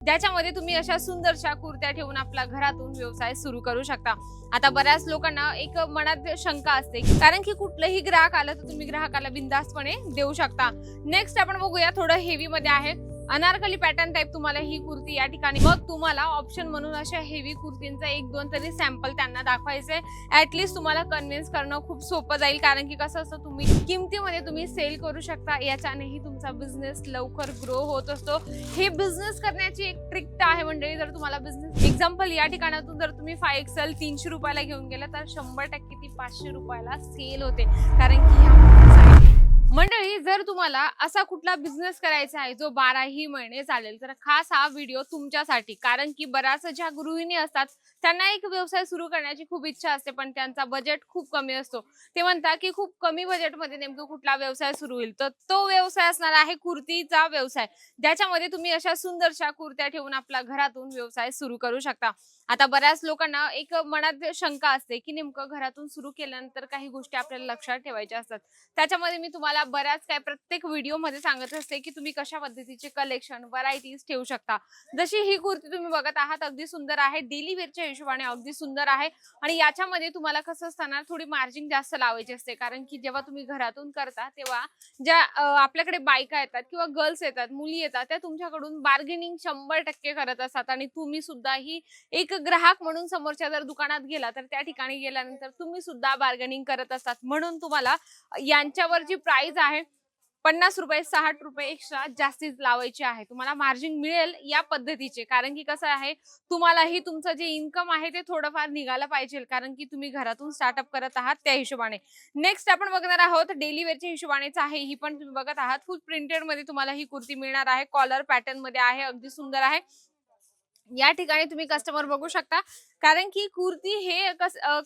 ज्याच्यामध्ये तुम्ही अशा सुंदरशा कुर्त्या ठेवून आपला घरातून व्यवसाय सुरू करू शकता। आता बऱ्याच लोकांना एक मनात शंका असते, कारण की कुठलंही ग्राहक आलं तर तुम्ही ग्राहकाला बिनधास्तपणे देऊ शकता। नेक्स्ट आपण बघूया, थोडं हेवी मध्ये आहे, अनारकली पॅटर्न टाइप तुम्हाला ही कुर्ती या ठिकाणी। मग तुम्हाला ऑप्शन म्हणून अशा हेवी कुर्तींचा एक दोन तरी सॅम्पल त्यांना दाखवायचे। ऍटलीस्ट तुम्हाला कन्व्हिन्स करणं खूप सोपं जाईल, कारण की कसं असतं, तुम्ही किमतीमध्ये तुम्ही सेल करू शकता, याच्यानेही तुमचा बिझनेस लवकर ग्रो होत असतो। हे बिझनेस करण्याची एक ट्रिक आहे मंडळी। जर तुम्हाला बिझनेस एक्झाम्पल या ठिकाणातून जर तुम्ही 5XL 300 रुपयाला घेऊन गेला तर 100% ती 500 रुपयाला सेल होते, कारण की ह्या मंडळी जर तुम्हाला असा कुठला बिझनेस करायचा आहे जो 12ही महिने चालेल, तर खास हा व्हिडिओ तुमच्यासाठी। कारण की बऱ्याच ज्या गृहिणी असतात त्यांना एक व्यवसाय सुरू करण्याची खूप इच्छा असते, पण त्यांचा बजेट खूप कमी असतो। ते म्हणतात की खूप कमी बजेटमध्ये नेमकं कुठला व्यवसाय सुरू होईल, तर तो व्यवसाय असणार आहे कुर्तीचा व्यवसाय, ज्याच्यामध्ये तुम्ही अशा सुंदरशा कुर्त्या ठेवून आपला घरातून व्यवसाय सुरू करू शकता। आता बऱ्याच लोकांना एक मनात शंका असते की नेमकं घरातून सुरू केल्यानंतर काही गोष्टी आपल्याला लक्षात ठेवायच्या असतात। त्याच्यामध्ये मी तुम्हाला बऱ्याच काय प्रत्येक व्हिडिओमध्ये सांगत असते की तुम्ही कशा पद्धतीचे कलेक्शन व्हरायटीज ठेवू शकता। जशी ही कुर्ती तुम्ही बघत आहात, अगदी सुंदर आहे, डेली वेअरच्या हिशोबाने अगदी सुंदर आहे। आणि याच्यामध्ये तुम्हाला कसं असताना थोडी मार्जिन जास्त लावायची असते, कारण की जेव्हा तुम्ही घरातून करता तेव्हा ज्या आपल्याकडे बायका येतात किंवा गर्ल्स येतात, मुली येतात, त्या तुमच्याकडून बार्गेनिंग 100% करत असतात। आणि तुम्ही सुद्धा ही एक ग्राहक म्हणून समोरच्या जर दुकानात गेला तर त्या ठिकाणी गेल्यानंतर तुम्ही सुद्धा बार्गेनिंग करत असतात। म्हणून तुम्हाला यांच्यावर जी प्राइस आहे 50 रुपये 60 रुपये एक्स्ट्रा जास्तीच लावायची आहे, तुम्हाला मार्जिन मिळेल या पद्धतीचे। कारण की कसं आहे, तुम्हालाही तुमचं जे इन्कम आहे ते थोडंफार निघालं पाहिजे, कारण की तुम्ही घरातून स्टार्टअप करत आहात त्या हिशोबाने। नेक्स्ट आपण बघणार आहोत डेली वेअरच्या हिशोबानेच आहे, ही पण तुम्ही बघत आहात, फुल प्रिंटेड मध्ये तुम्हाला ही कुर्ती मिळणार आहे, कॉलर पॅटर्न मध्ये आहे, अगदी सुंदर आहे। या ठिकाणी तुम्ही कस्टमर बघू शकता, कारण की कुर्ती हे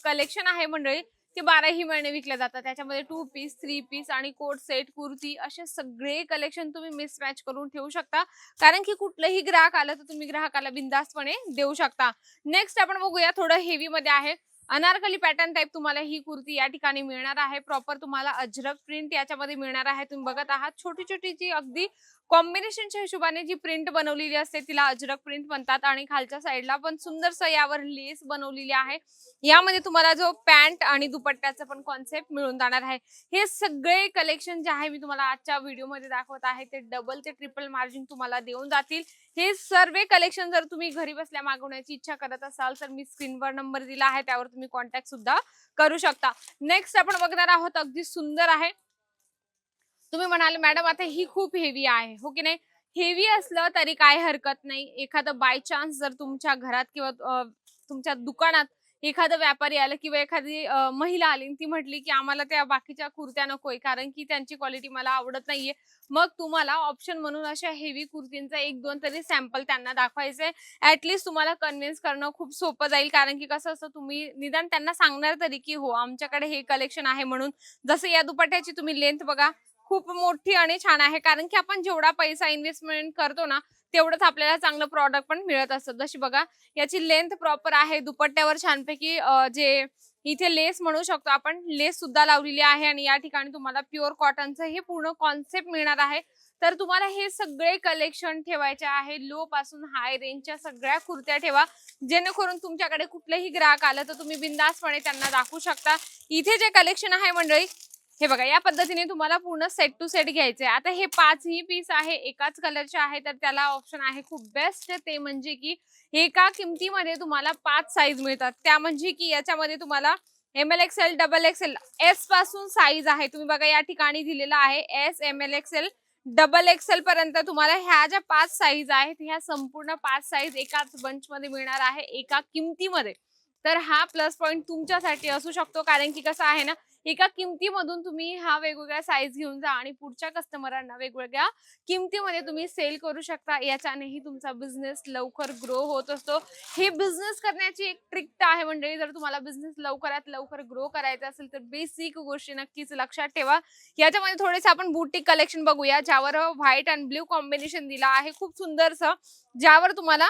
कलेक्शन आहे मंडळी, ते 12ही महिने विकले जातात। त्याच्यामध्ये 2 पीस 3 पीस आणि कोट सेट कुर्ती असे सगळे कलेक्शन तुम्ही मिसमॅच करून ठेवू शकता, कारण की कुठलंही ग्राहक आलं तर तुम्ही ग्राहकाला बिनधास्तपणे देऊ शकता। नेक्स्ट आपण बघूया, थोडं हेवी मध्ये आहे, अनारकली पॅटर्न टाइप तुम्हाला ही कुर्ती या ठिकाणी मिळणार आहे। प्रॉपर तुम्हाला अजरक प्रिंट याच्यामध्ये मिळणार आहे। तुम्ही बघत आहात, छोटी छोटी जी अगदी कॉम्बिनेशनच्या हिशोबाने जी प्रिंट बनवलेली असते तिला अजरक प्रिंट म्हणतात। आणि खालच्या साईडला पण सुंदरसं यावर लेस बनवलेली आहे। यामध्ये तुम्हाला जो पॅन्ट आणि दुपट्ट्याचा पण कॉन्सेप्ट मिळून जाणार आहे। हे सगळे कलेक्शन जे आहे मी तुम्हाला आजच्या व्हिडिओमध्ये दाखवत आहे, ते डबल ते ट्रिपल मार्जिन तुम्हाला देऊन जातील। हे सर्व कलेक्शन जर तुम्ही घरी बसल्या मागवण्याची इच्छा करत असाल तर मी स्क्रीनवर नंबर दिला आहे, त्यावर तुम्ही कॉन्टॅक्ट सुद्धा करू शकता। नेक्स्ट आपण बघणार आहोत, अगदी सुंदर आहे। तुम्ही म्हणाले मॅडम आता ही खूप हेवी आहे, हो की नाही? हेवी असलं तरी काय हरकत नाही। एखादं बाय चान्स जर तुमच्या घरात किंवा तुमच्या दुकानात एखादं व्यापारी आलं किंवा एखादी महिला आली, ती म्हटली की आम्हाला त्या बाकीच्या कुर्त्या नकोय कारण की त्यांची क्वालिटी मला आवडत नाहीये, मग तुम्हाला ऑप्शन म्हणून अशा हेवी कुर्तींचा एक दोन तरी सॅम्पल त्यांना दाखवायचे। ऍटलीस्ट तुम्हाला कन्व्हिन्स करणं खूप सोपं जाईल, कारण की कसं असतं, तुम्ही निदान त्यांना सांगणार तरी की हो आमच्याकडे हे कलेक्शन आहे म्हणून। जसं या दुपट्ट्याची तुम्ही लेंथ बघा, खूप मोठी आणि छान आहे, कारण की आपण जेवढा पैसा इन्व्हेस्टमेंट करतो ना तेवढंच आपल्याला चांगलं प्रॉडक्ट पण मिळत असतं। जशी बघा, याची लेंथ प्रॉपर आहे, दुपट्ट्यावर छानपैकी जे इथे लेस म्हणू शकतो आपण, लेस सुद्धा लावलेली आहे। आणि या ठिकाणी तुम्हाला प्युअर कॉटनचं हे पूर्ण कॉन्सेप्ट मिळणार आहे। तर तुम्हाला हे सगळे कलेक्शन ठेवायचे आहे, लो पासून हाय रेंजच्या सगळ्या कुर्त्या ठेवा, जेणेकरून तुमच्याकडे कुठलेही ग्राहक आलं तर तुम्ही बिंदासपणे त्यांना दाखवू शकता। इथे जे कलेक्शन आहे मंडळी, हे बघा, या पद्धतीने तुम्हाला पूर्ण सेट टू सेट घ्यायचे। आता हे 5ही पीस आहे, एकाच कलरचे आहे, तर त्याला ऑप्शन आहे खूप बेस्ट, ते म्हणजे की एका किमतीमध्ये तुम्हाला 5 साईज मिळतात। त्या म्हणजे की याच्यामध्ये तुम्हाला ML XL double XL S पासून साईज आहे। तुम्ही बघा या ठिकाणी दिलेला आहे S ML XL double XL पर्यंत तुम्हाला ह्या ज्या 5 साईज आहेत, ह्या संपूर्ण 5 साईज एकाच बंच मध्ये मिळणार आहे एका किमतीमध्ये। तर हा प्लस पॉइंट तुमच्यासाठी असू शकतो, कारण की कसं आहे ना, एका किमतीमधून तुम्ही हा वेगवेगळ्या साईज घेऊन जा आणि पुढच्या कस्टमरांना वेगवेगळ्या किमतीमध्ये तुम्ही सेल करू शकता। याच्यानेही तुमचा बिझनेस लवकर ग्रो होत असतो। हे बिझनेस करण्याची एक ट्रिक आहे मंडळी। जर तुम्हाला बिझनेस लवकरात लवकर ग्रो करायचा असेल तर बेसिक गोष्टी नक्कीच लक्षात ठेवा। याच्यामध्ये थोडेसे आपण बुटीक कलेक्शन बघूया, ज्यावर व्हाईट आणि ब्ल्यू कॉम्बिनेशन दिला आहे, खूप सुंदरसं, ज्यावर तुम्हाला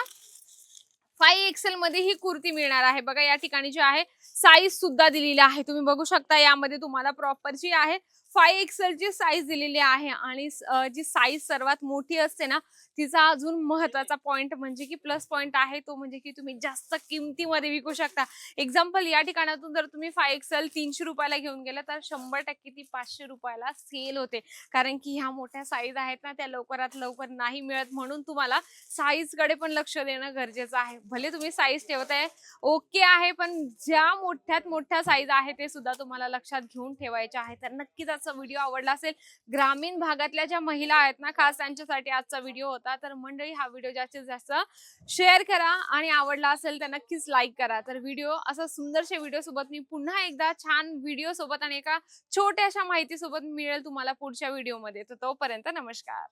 5XL मध्ये ही कुर्ती मिळणार आहे। बघा या ठिकाणी जे आहे साईज सुद्धा दिलेली आहे, तुम्ही बघू शकता, यामध्ये तुम्हाला प्रॉपर जी आहे 5XL ची साईज दिलेली आहे। आणि जी साईज सर्वात मोठी असते ना तिचा अजून महत्वाचा पॉइंट म्हणजे की प्लस पॉइंट आहे तो म्हणजे की तुम्ही जास्त किमतीमध्ये विकू शकता. एक्झाम्पल या ठिकाणातून जर तुम्ही 5XL 300 रुपयाला घेऊन गेला तर 100% ती 500 रुपयाला सेल होते. कारण की ह्या मोठ्या साईज आहेत ना त्या लवकरात लवकर नाही मिळत, म्हणून तुम्हाला साईज कडे पण लक्ष देणं गरजेचं आहे. भले तुम्ही साईज ठेवताय ओके आहे, पण ज्या मोठ्यात मोठ्या साईज आहे ते सुद्धा तुम्हाला लक्षात घेऊन ठेवायचे आहे. तर नक्कीच आजचा व्हिडिओ आवडला असेल. ग्रामीण भागातल्या ज्या महिला आहेत ना खास त्यांच्यासाठी आजचा व्हिडिओ होता. तर मंडळी हा व्हिडिओ जास्तीत जास्त शेअर करा आणि आवडला असेल तर नक्कीच लाईक करा. तर व्हिडिओ असा सुंदरशा व्हिडिओ सोबत मी पुन्हा एकदा छान व्हिडिओ सोबत आणि एका छोट्याशा माहिती सोबत मिळेल तुम्हाला पुढच्या व्हिडिओमध्ये. तर तोपर्यंत नमस्कार.